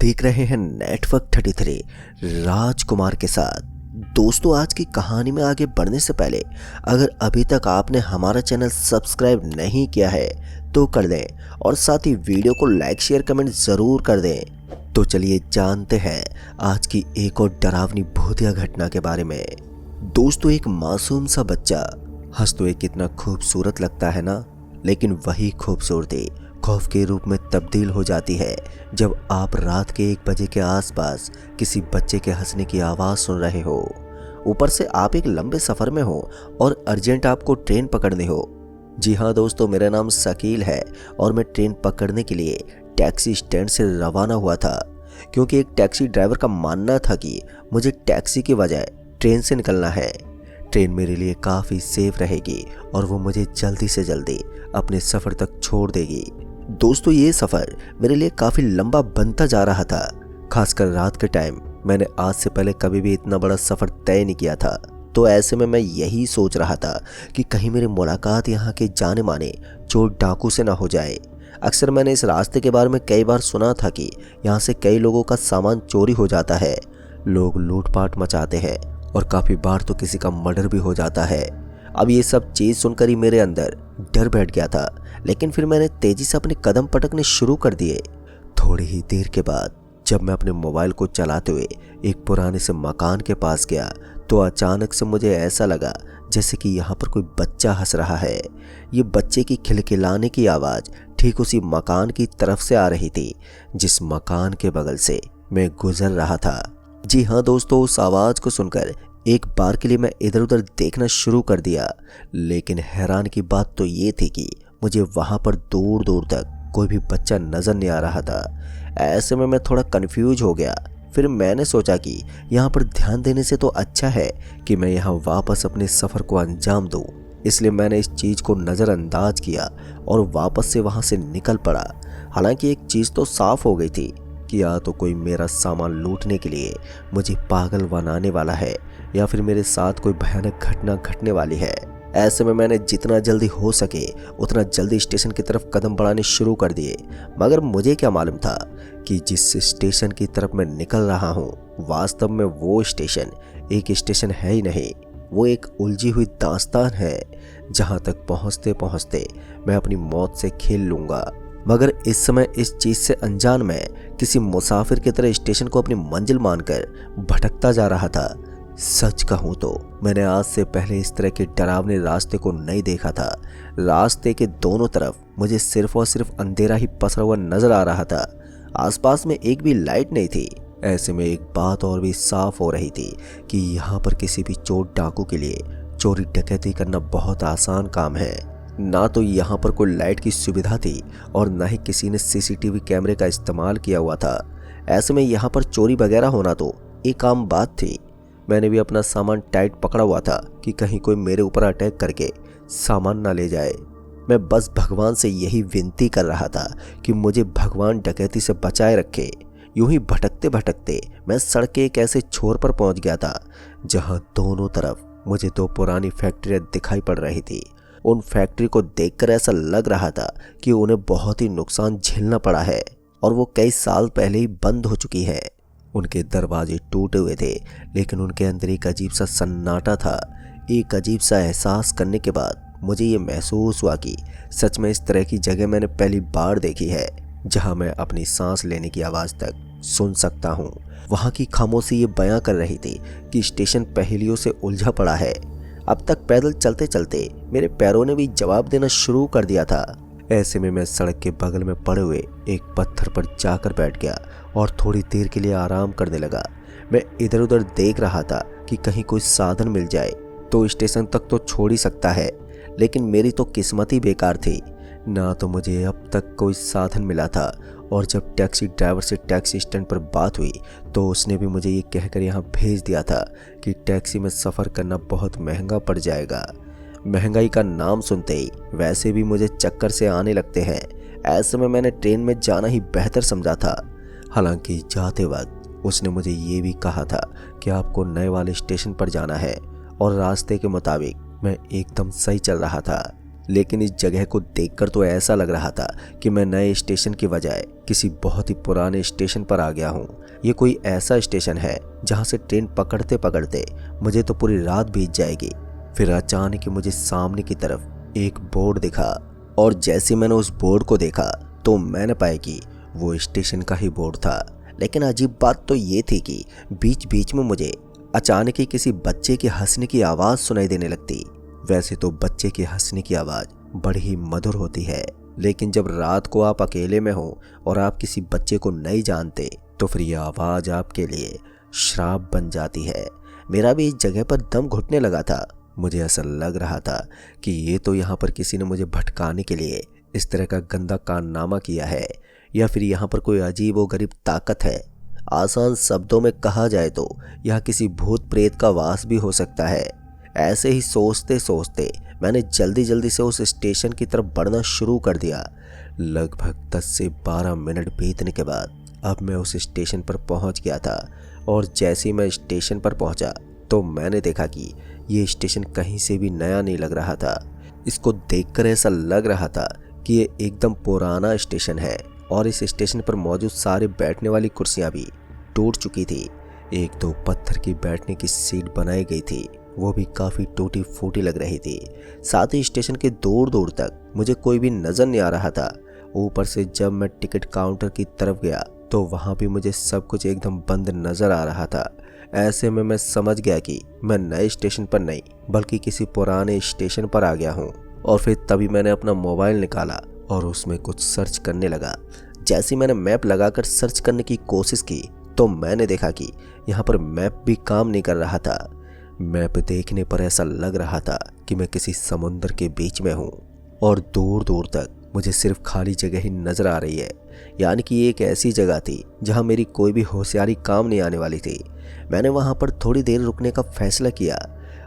देख रहे हैं नेटवर्क 33 राजकुमार के साथ। दोस्तों, आज की कहानी में आगे बढ़ने से पहले अगर अभी तक आपने हमारा चैनल सब्सक्राइब नहीं किया है तो कर दें और साथ ही वीडियो को लाइक शेयर कमेंट ज़रूर कर दें। तो चलिए जानते हैं आज की एक और डरावनी भूतिया घटना के बारे में। दोस्तों, एक मासूम सा बच्चा हंसते हुए कितना खूबसूरत लगता है ना, लेकिन वही खूबसूरती खौफ के रूप में तब्दील हो जाती है जब आप रात के 1 बजे के आसपास किसी बच्चे के हंसने की आवाज़ सुन रहे हो। ऊपर से आप एक लंबे सफ़र में हो और अर्जेंट आपको ट्रेन पकड़नी हो। जी हाँ दोस्तों, मेरा नाम शकील है और मैं ट्रेन पकड़ने के लिए टैक्सी स्टैंड से रवाना हुआ था, क्योंकि एक टैक्सी ड्राइवर का मानना था कि मुझे टैक्सी की बजाय ट्रेन से निकलना है। ट्रेन मेरे लिए काफ़ी सेफ रहेगी और वो मुझे जल्दी से जल्दी अपने सफ़र तक छोड़ देगी। दोस्तों, ये सफ़र मेरे लिए काफ़ी लंबा बनता जा रहा था, खासकर रात के टाइम। मैंने आज से पहले कभी भी इतना बड़ा सफ़र तय नहीं किया था, तो ऐसे में मैं यही सोच रहा था कि कहीं मेरी मुलाकात यहाँ के जाने माने चोर डाकू से ना हो जाए। अक्सर मैंने इस रास्ते के बारे में कई बार सुना था कि यहाँ से कई लोगों का सामान चोरी हो जाता है, लोग लूटपाट मचाते हैं और काफ़ी बार तो किसी का मर्डर भी हो जाता है। अब ये सब चीज़ सुनकर ही मेरे अंदर डर बैठ गया था, लेकिन फिर मैंने तेज़ी से अपने कदम पटकने शुरू कर दिए। थोड़ी ही देर के बाद जब मैं अपने मोबाइल को चलाते हुए एक पुराने से मकान के पास गया तो अचानक से मुझे ऐसा लगा जैसे कि यहाँ पर कोई बच्चा हंस रहा है। ये बच्चे की खिलखिलाने की आवाज़ ठीक उसी मकान की तरफ से आ रही थी जिस मकान के बगल से मैं गुजर रहा था। जी हाँ दोस्तों, उस आवाज़ को सुनकर एक बार के लिए मैं इधर उधर देखना शुरू कर दिया, लेकिन हैरान की बात तो ये थी कि मुझे वहाँ पर दूर दूर तक कोई भी बच्चा नज़र नहीं आ रहा था। ऐसे में मैं थोड़ा कंफ्यूज हो गया। फिर मैंने सोचा कि यहाँ पर ध्यान देने से तो अच्छा है कि मैं यहाँ वापस अपने सफ़र को अंजाम दूँ, इसलिए मैंने इस चीज़ को नज़रअंदाज किया और वापस से वहाँ से निकल पड़ा। हालांकि एक चीज़ तो साफ़ हो गई थी कि या तो कोई मेरा सामान लूटने के लिए मुझे पागल बनाने वाला है या फिर मेरे साथ कोई भयानक घटना घटने वाली है। ऐसे में मैंने जितना जल्दी हो सके उतना जल्दी स्टेशन की तरफ कदम बढ़ाने शुरू कर दिए। मगर मुझे क्या मालूम था कि जिस स्टेशन की तरफ मैं निकल रहा हूँ वास्तव में वो स्टेशन एक स्टेशन है ही नहीं, वो एक उलझी हुई दास्तान है जहाँ तक पहुँचते पहुँचते मैं अपनी मौत से खेल लूँगा। मगर इस समय इस चीज़ से अनजान मैं किसी मुसाफिर की तरह स्टेशन को अपनी मंजिल मानकर भटकता जा रहा था। सच कहूँ तो मैंने आज से पहले इस तरह के डरावने रास्ते को नहीं देखा था। रास्ते के दोनों तरफ मुझे सिर्फ और सिर्फ अंधेरा ही पसरा हुआ नजर आ रहा था। आसपास में एक भी लाइट नहीं थी। ऐसे में एक बात और भी साफ हो रही थी कि यहाँ पर किसी भी चोर डाकू के लिए चोरी डकैती करना बहुत आसान काम है। ना तो यहाँ पर कोई लाइट की सुविधा थी और ना ही किसी ने सीसीटीवी कैमरे का इस्तेमाल किया हुआ था। ऐसे में यहाँ पर चोरी वगैरह होना तो एक आम बात थी। मैंने भी अपना सामान टाइट पकड़ा हुआ था कि कहीं कोई मेरे ऊपर अटैक करके सामान ना ले जाए। मैं बस भगवान से यही विनती कर रहा था कि मुझे भगवान डकैती से बचाए रखे। यूं ही भटकते भटकते मैं सड़क के एक ऐसे छोर पर पहुंच गया था जहां दोनों तरफ मुझे 2 पुरानी फैक्ट्रियां दिखाई पड़ रही थी। उन फैक्ट्री को देखकर ऐसा लग रहा था कि उन्हें बहुत ही नुकसान झेलना पड़ा है और वो कई साल पहले ही बंद हो चुकी है। उनके दरवाजे टूटे हुए थे, लेकिन उनके अंदर एक अजीब सा सन्नाटा था। एक अजीब सा एहसास करने के बाद मुझे ये महसूस हुआ कि सच में इस तरह की जगह मैंने पहली बार देखी है जहां मैं अपनी सांस लेने की आवाज़ तक सुन सकता हूँ। वहाँ की खामोशी ये बयां कर रही थी कि स्टेशन पहेलियों से उलझा पड़ा है। अब तक पैदल चलते चलते मेरे पैरों ने भी जवाब देना शुरू कर दिया था। ऐसे में मैं सड़क के बगल में पड़े हुए एक पत्थर पर जाकर बैठ गया और थोड़ी देर के लिए आराम करने लगा। मैं इधर उधर देख रहा था कि कहीं कोई साधन मिल जाए तो स्टेशन तक तो छोड़ ही सकता है, लेकिन मेरी तो किस्मत ही बेकार थी। ना तो मुझे अब तक कोई साधन मिला था और जब टैक्सी ड्राइवर से टैक्सी स्टैंड पर बात हुई तो उसने भी मुझे ये कहकर यहाँ भेज दिया था कि टैक्सी में सफ़र करना बहुत महंगा पड़ जाएगा। महंगाई का नाम सुनते ही वैसे भी मुझे चक्कर से आने लगते हैं। ऐसे में मैंने ट्रेन में जाना ही बेहतर समझा था। हालांकि जाते वक्त उसने मुझे ये भी कहा था कि आपको नए वाले स्टेशन पर जाना है और रास्ते के मुताबिक मैं एकदम सही चल रहा था। लेकिन इस जगह को देखकर तो ऐसा लग रहा था कि मैं नए स्टेशन के बजाय किसी बहुत ही पुराने स्टेशन पर आ गया हूँ। ये कोई ऐसा स्टेशन है जहाँ से ट्रेन पकड़ते पकड़ते मुझे तो पूरी रात बीत जाएगी। फिर अचानक ही मुझे सामने की तरफ एक बोर्ड दिखा और जैसे मैंने उस बोर्ड को देखा तो मैंने पाया कि वो स्टेशन का ही बोर्ड था। लेकिन अजीब बात तो ये थी कि बीच बीच में मुझे अचानक ही किसी बच्चे के हंसने की आवाज़ सुनाई देने लगती। वैसे तो बच्चे के हंसने की आवाज़ बड़ी ही मधुर होती है, लेकिन जब रात को आप अकेले में हो और आप किसी बच्चे को नहीं जानते तो फिर यह आवाज़ आपके लिए श्राप बन जाती है। मेरा भी इस जगह पर दम घुटने लगा था। मुझे ऐसा लग रहा था कि ये तो यहाँ पर किसी ने मुझे भटकाने के लिए इस तरह का गंदा कारनामा किया है, या फिर यहाँ पर कोई अजीब व गरीब ताकत है। आसान शब्दों में कहा जाए तो यह किसी भूत प्रेत का वास भी हो सकता है। ऐसे ही सोचते सोचते मैंने जल्दी जल्दी से उस स्टेशन की तरफ बढ़ना शुरू कर दिया। लगभग 10 से 12 मिनट बीतने के बाद अब मैं उस स्टेशन पर पहुंच गया था, और जैसे ही मैं स्टेशन पर पहुंचा तो मैंने देखा कि ये स्टेशन कहीं से भी नया नहीं लग रहा था। इसको देखकर ऐसा लग रहा था कि ये एकदम पुराना स्टेशन है, और इस स्टेशन पर मौजूद सारे बैठने वाली कुर्सियां भी टूट चुकी थी। एक दो पत्थर की बैठने की सीट बनाई गई थी, वो भी काफ़ी टूटी फूटी लग रही थी। साथ ही स्टेशन के दूर दूर तक मुझे कोई भी नज़र नहीं आ रहा था। ऊपर से जब मैं टिकट काउंटर की तरफ गया तो वहाँ भी मुझे सब कुछ एकदम बंद नज़र आ रहा था। ऐसे में मैं समझ गया कि मैं नए स्टेशन पर नहीं बल्कि किसी पुराने स्टेशन पर आ गया हूँ। और फिर तभी मैंने अपना मोबाइल निकाला और उसमें कुछ सर्च करने लगा। जैसे मैंने मैप लगाकर सर्च करने की कोशिश की तो मैंने देखा कि यहाँ पर मैप भी काम नहीं कर रहा था। मैप देखने पर ऐसा लग रहा था कि मैं किसी समुद्र के बीच में हूँ, और दूर दूर तक मुझे सिर्फ खाली जगह ही नजर आ रही है। यानी कि ये एक ऐसी जगह थी जहाँ मेरी कोई भी होशियारी काम नहीं आने वाली थी। मैंने वहाँ पर थोड़ी देर रुकने का फैसला किया।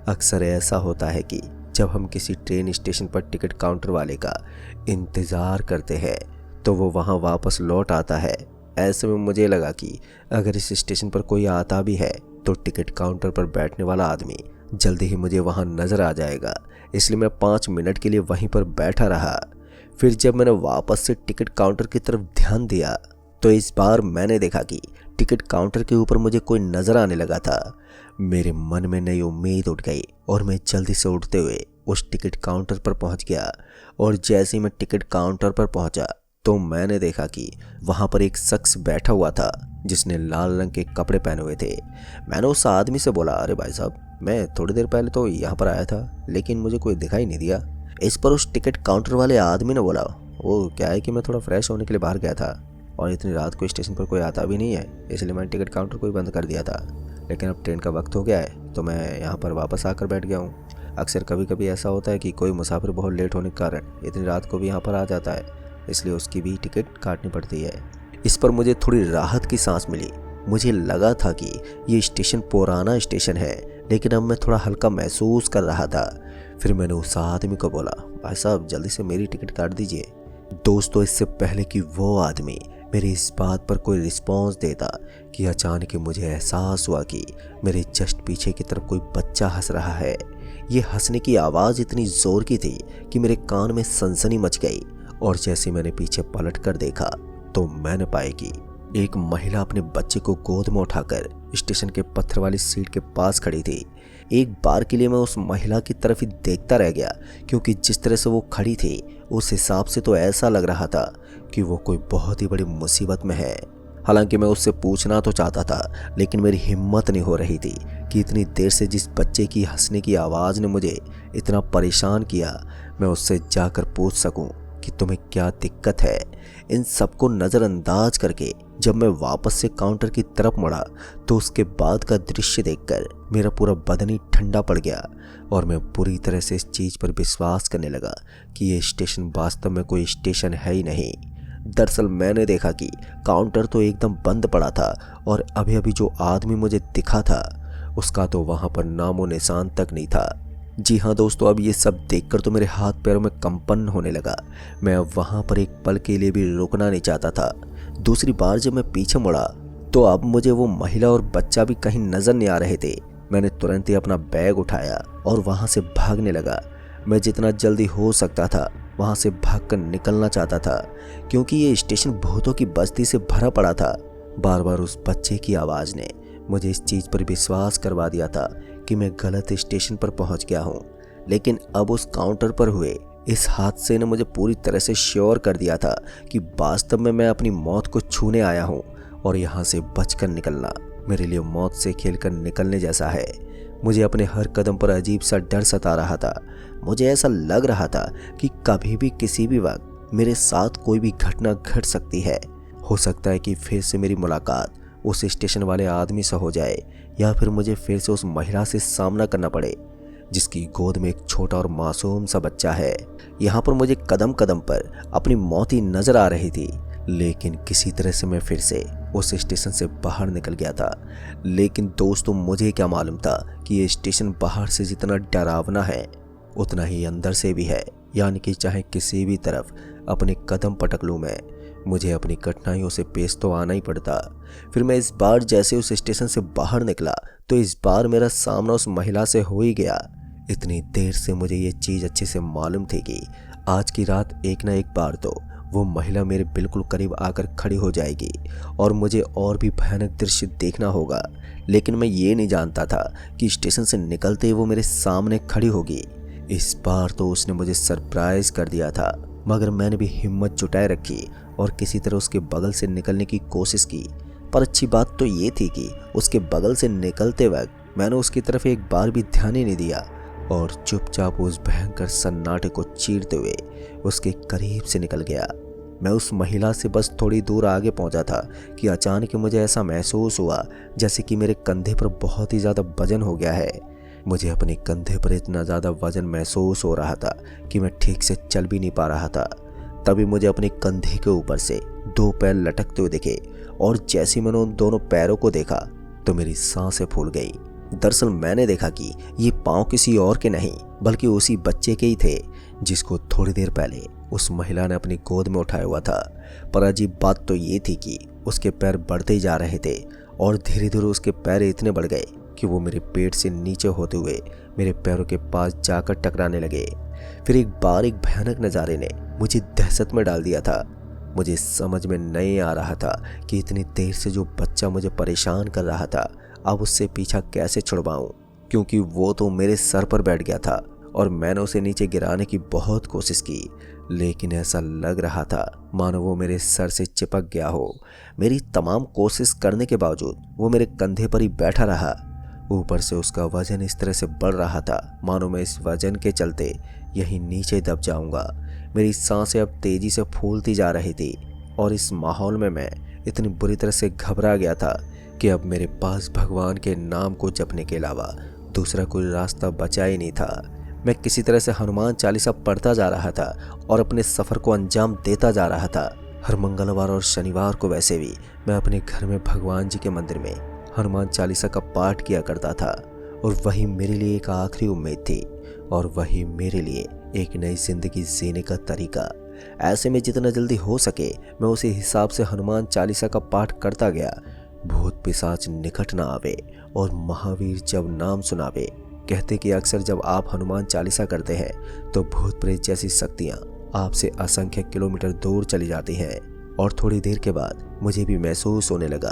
अक्सर ऐसा होता है कि जब हम किसी ट्रेन स्टेशन पर टिकट काउंटर वाले का इंतज़ार करते हैं तो वो वहाँ वापस लौट आता है। ऐसे में मुझे लगा कि अगर इस स्टेशन पर कोई आता भी है तो टिकट काउंटर पर बैठने वाला आदमी जल्दी ही मुझे वहाँ नज़र आ जाएगा। इसलिए मैं 5 मिनट के लिए वहीं पर बैठा रहा। फिर जब मैंने वापस से टिकट काउंटर की तरफ ध्यान दिया तो इस बार मैंने देखा कि टिकट काउंटर के ऊपर मुझे कोई नज़र आने लगा था। मेरे मन में नई उम्मीद उठ गई और मैं जल्दी से उठते हुए उस टिकट काउंटर पर पहुंच गया। और जैसे ही मैं टिकट काउंटर पर पहुंचा तो मैंने देखा कि वहां पर एक शख्स बैठा हुआ था जिसने लाल रंग के कपड़े पहने हुए थे। मैंने उस आदमी से बोला, अरे भाई साहब, मैं थोड़ी देर पहले तो यहाँ पर आया था लेकिन मुझे कोई दिखाई नहीं दिया। इस पर उस टिकट काउंटर वाले आदमी ने बोला, वो क्या है कि मैं थोड़ा फ्रेश होने के लिए बाहर गया था और इतनी रात को स्टेशन पर कोई आता भी नहीं है, इसलिए मैंने टिकट काउंटर को ही बंद कर दिया था। लेकिन अब ट्रेन का वक्त हो गया है तो मैं यहाँ पर वापस आकर बैठ गया हूँ। अक्सर कभी कभी ऐसा होता है कि कोई मुसाफिर बहुत लेट होने के कारण इतनी रात को भी यहाँ पर आ जाता है, इसलिए उसकी भी टिकट काटनी पड़ती है। इस पर मुझे थोड़ी राहत की सांस मिली। मुझे लगा था कि ये स्टेशन पुराना स्टेशन है, लेकिन अब मैं थोड़ा हल्का महसूस कर रहा था। फिर मैंने उस आदमी को बोला, भाई साहब जल्दी से मेरी टिकट काट दीजिए। दोस्तों, इससे पहले कि वो आदमी मेरी इस बात पर कोई रिस्पॉन्स देता कि अचानक ही मुझे एहसास हुआ कि मेरे जस्ट पीछे की तरफ कोई बच्चा हंस रहा है। ये हंसने की आवाज़ इतनी ज़ोर की थी कि मेरे कान में सनसनी मच गई। और जैसे मैंने पीछे पलट कर देखा तो मैंने पाया कि एक महिला अपने बच्चे को गोद में उठाकर स्टेशन के पत्थर वाली सीट के पास खड़ी थी। एक बार के लिए मैं उस महिला की तरफ ही देखता रह गया, क्योंकि जिस तरह से वो खड़ी थी उस हिसाब से तो ऐसा लग रहा था कि वो कोई बहुत ही बड़ी मुसीबत में है। हालांकि मैं उससे पूछना तो चाहता था, लेकिन मेरी हिम्मत नहीं हो रही थी कि इतनी देर से जिस बच्चे की हंसने की आवाज़ ने मुझे इतना परेशान किया, मैं उससे जाकर पूछ सकूं कि तुम्हें क्या दिक्कत है। इन सबको नज़रअंदाज करके जब मैं वापस से काउंटर की तरफ मुड़ा तो उसके बाद का दृश्य देखकर मेरा पूरा बदन ही ठंडा पड़ गया और मैं पूरी तरह से इस चीज़ पर विश्वास करने लगा कि ये स्टेशन वास्तव में कोई स्टेशन है ही नहीं। दरअसल मैंने देखा कि काउंटर तो एकदम बंद पड़ा था और अभी अभी जो आदमी मुझे दिखा था उसका तो वहाँ पर नामो निशान तक नहीं था। जी हाँ दोस्तों, अब ये सब देखकर तो मेरे हाथ पैरों में कंपन होने लगा। मैं अब वहाँ पर एक पल के लिए भी रुकना नहीं चाहता था। दूसरी बार जब मैं पीछे मुड़ा तो अब मुझे वो महिला और बच्चा भी कहीं नजर नहीं आ रहे थे। मैंने तुरंत ही अपना बैग उठाया और वहाँ से भागने लगा। मैं जितना जल्दी हो सकता था वहाँ से भागकर निकलना चाहता था, क्योंकि ये स्टेशन भूतों की बस्ती से भरा पड़ा था। बार बार उस बच्चे की आवाज़ ने मुझे इस चीज़ पर विश्वास करवा दिया था कि मैं गलत स्टेशन पर पहुँच गया हूँ। लेकिन अब उस काउंटर पर हुए इस हादसे ने मुझे पूरी तरह से श्योर कर दिया था कि वास्तव में मैं अपनी मौत को छूने आया हूँ और यहाँ से बचकर निकलना मेरे लिए मौत से खेलकर निकलने जैसा है। मुझे अपने हर कदम पर अजीब सा डर सता रहा था। मुझे ऐसा लग रहा था कि कभी भी किसी भी वक्त मेरे साथ कोई भी घटना घट सकती है। हो सकता है कि फिर से मेरी मुलाकात उस स्टेशन वाले आदमी से हो जाए, या फिर मुझे फिर से उस महिला से सामना करना पड़े जिसकी गोद में एक छोटा और मासूम सा बच्चा है। यहाँ पर मुझे कदम कदम पर अपनी मौत ही नजर आ रही थी, लेकिन किसी तरह से मैं फिर से उस स्टेशन से बाहर निकल गया था। लेकिन दोस्तों, मुझे क्या मालूम था कि ये स्टेशन बाहर से जितना डरावना है उतना ही अंदर से भी है। यानी कि चाहे किसी भी तरफ अपने कदम पटक लूँ मैं, मुझे अपनी कठिनाइयों से पेश तो आना ही पड़ता। फिर मैं इस बार जैसे उस स्टेशन से बाहर निकला तो इस बार मेरा सामना उस महिला से हो ही गया। इतनी देर से मुझे ये चीज़ अच्छे से मालूम थी कि आज की रात एक ना एक बार तो वो महिला मेरे बिल्कुल करीब आकर खड़ी हो जाएगी और मुझे और भी भयानक दृश्य देखना होगा। लेकिन मैं ये नहीं जानता था कि स्टेशन से निकलते ही वो मेरे सामने खड़ी होगी। इस बार तो उसने मुझे सरप्राइज कर दिया था, मगर मैंने भी हिम्मत जुटाए रखी और किसी तरह उसके बगल से निकलने की कोशिश की। पर अच्छी बात तो ये थी कि उसके बगल से निकलते वक्त मैंने उसकी तरफ एक बार भी ध्यान ही नहीं दिया और चुपचाप उस भयंकर सन्नाटे को चीरते हुए उसके करीब से निकल गया। मैं उस महिला से बस थोड़ी दूर आगे पहुंचा था कि अचानक मुझे ऐसा महसूस हुआ जैसे कि मेरे कंधे पर बहुत ही ज़्यादा वजन हो गया है। मुझे अपने कंधे पर इतना ज़्यादा वजन महसूस हो रहा था कि मैं ठीक से चल भी नहीं पा रहा था। तभी मुझे अपने कंधे के ऊपर से दो पैर लटकते हुए दिखे और जैसे मैंने उन दोनों पैरों को देखा तो मेरी सांसें फूल गई। दरअसल मैंने देखा कि ये पाँव किसी और के नहीं बल्कि उसी बच्चे के ही थे जिसको थोड़ी देर पहले उस महिला ने अपनी गोद में उठाया हुआ था। पर अजीब बात तो ये थी कि उसके पैर बढ़ते ही जा रहे थे और धीरे धीरे उसके पैर इतने बढ़ गए कि वो मेरे पेट से नीचे होते हुए मेरे पैरों के पास जाकर टकराने लगे। फिर एक भयानक नज़ारे ने मुझे दहशत में डाल दिया था। मुझे समझ में नहीं आ रहा था कि इतनी देर से जो बच्चा मुझे परेशान कर रहा था अब उससे पीछा कैसे छुड़वाऊं, क्योंकि वो तो मेरे सर पर बैठ गया था और मैंने उसे नीचे गिराने की बहुत कोशिश की, लेकिन ऐसा लग रहा था मानो वो मेरे सर से चिपक गया हो। मेरी तमाम कोशिश करने के बावजूद वो मेरे कंधे पर ही बैठा रहा। ऊपर से उसका वजन इस तरह से बढ़ रहा था मानो मैं इस वजन के चलते यहीं नीचे दब जाऊंगा। मेरी सांसें अब तेजी से फूलती जा रही थी और इस माहौल में मैं इतनी बुरी तरह से घबरा गया था कि अब मेरे पास भगवान के नाम को जपने के अलावा दूसरा कोई रास्ता बचा ही नहीं था। मैं किसी तरह से हनुमान चालीसा पढ़ता जा रहा था और अपने सफ़र को अंजाम देता जा रहा था। हर मंगलवार और शनिवार को वैसे भी मैं अपने घर में भगवान जी के मंदिर में हनुमान चालीसा का पाठ किया करता था और वही मेरे लिए एक आखिरी उम्मीद थी और वही मेरे लिए एक नई जिंदगी जीने का तरीका। ऐसे में जितना जल्दी हो सके मैं उसी हिसाब से हनुमान चालीसा का पाठ करता गया। भूत पिशाच निकट न आवे और महावीर जब नाम सुनावे। कहते कि अक्सर जब आप हनुमान चालीसा करते हैं तो भूत प्रेत जैसी शक्तियाँ आपसे असंख्य किलोमीटर दूर चली जाती हैं। और थोड़ी देर के बाद मुझे भी महसूस होने लगा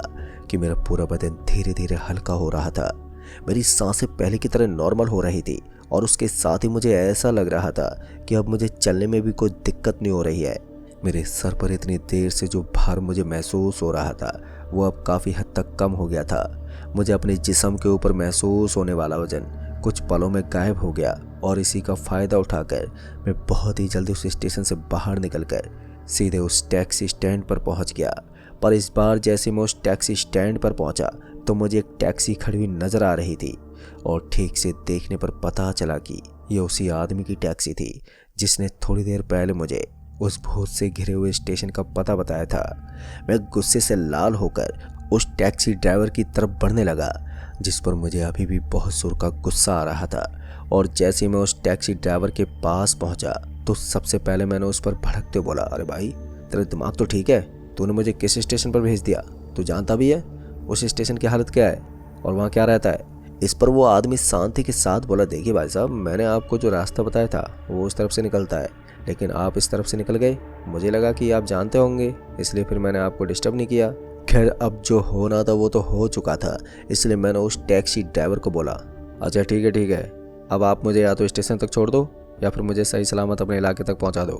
कि मेरा पूरा बदन धीरे धीरे हल्का हो रहा था। मेरी सांसें पहले की तरह नॉर्मल हो रही थी और उसके साथ ही मुझे ऐसा लग रहा था कि अब मुझे चलने में भी कोई दिक्कत नहीं हो रही है। मेरे सर पर इतनी देर से जो भार मुझे महसूस हो रहा था वो अब काफ़ी हद तक कम हो गया था। मुझे अपने जिस्म के ऊपर महसूस होने वाला वजन कुछ पलों में गायब हो गया और इसी का फ़ायदा उठाकर मैं बहुत ही जल्दी उस स्टेशन से बाहर निकलकर सीधे उस टैक्सी स्टैंड पर पहुंच गया। पर इस बार जैसे मैं उस टैक्सी स्टैंड पर पहुंचा तो मुझे एक टैक्सी खड़ी हुई नज़र आ रही थी और ठीक से देखने पर पता चला कि ये उसी आदमी की टैक्सी थी जिसने थोड़ी देर पहले मुझे उस भूत से घिरे हुए स्टेशन का पता बताया था। मैं गुस्से से लाल होकर उस टैक्सी ड्राइवर की तरफ बढ़ने लगा जिस पर मुझे अभी भी बहुत जोर का गुस्सा आ रहा था। और जैसे मैं उस टैक्सी ड्राइवर के पास पहुंचा तो सबसे पहले मैंने उस पर भड़कते बोला, अरे भाई तेरा दिमाग तो ठीक है? तूने मुझे किस स्टेशन पर भेज दिया? तू जानता भी है उस स्टेशन की हालत क्या है और वहाँ क्या रहता है? इस पर वो आदमी शांति के साथ बोला, देखिए भाई साहब, मैंने आपको जो रास्ता बताया था वो उस तरफ से निकलता है, लेकिन आप इस तरफ से निकल गए। मुझे लगा कि आप जानते होंगे, इसलिए फिर मैंने आपको डिस्टर्ब नहीं किया। खैर, अब जो होना था वो तो हो चुका था, इसलिए मैंने उस टैक्सी ड्राइवर को बोला, अच्छा ठीक है, अब आप मुझे या तो स्टेशन तक छोड़ दो या फिर मुझे सही सलामत अपने इलाके तक पहुंचा दो।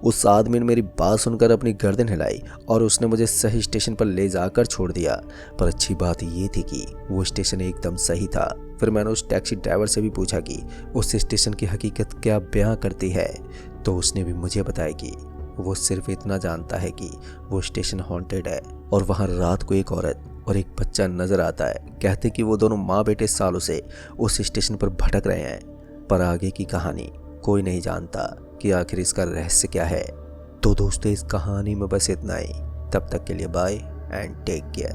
उस आदमी ने मेरी बात सुनकर अपनी गर्दन हिलाई और उसने मुझे सही स्टेशन पर ले जाकर छोड़ दिया। पर अच्छी बात ये थी कि वो स्टेशन एकदम सही था। फिर मैंने उस टैक्सी ड्राइवर से भी पूछा कि उस स्टेशन की हकीकत क्या बयां करती है, तो उसने भी मुझे बताया कि वो सिर्फ इतना जानता है कि वो स्टेशन हॉन्टेड है और वहाँ रात को एक औरत और एक बच्चा नजर आता है। कहते कि वो दोनों माँ बेटे सालों से उस स्टेशन पर भटक रहे हैं, पर आगे की कहानी कोई नहीं जानता कि आखिर इसका रहस्य क्या है। तो दोस्तों, इस कहानी में बस इतना ही। तब तक के लिए बाय एंड टेक केयर।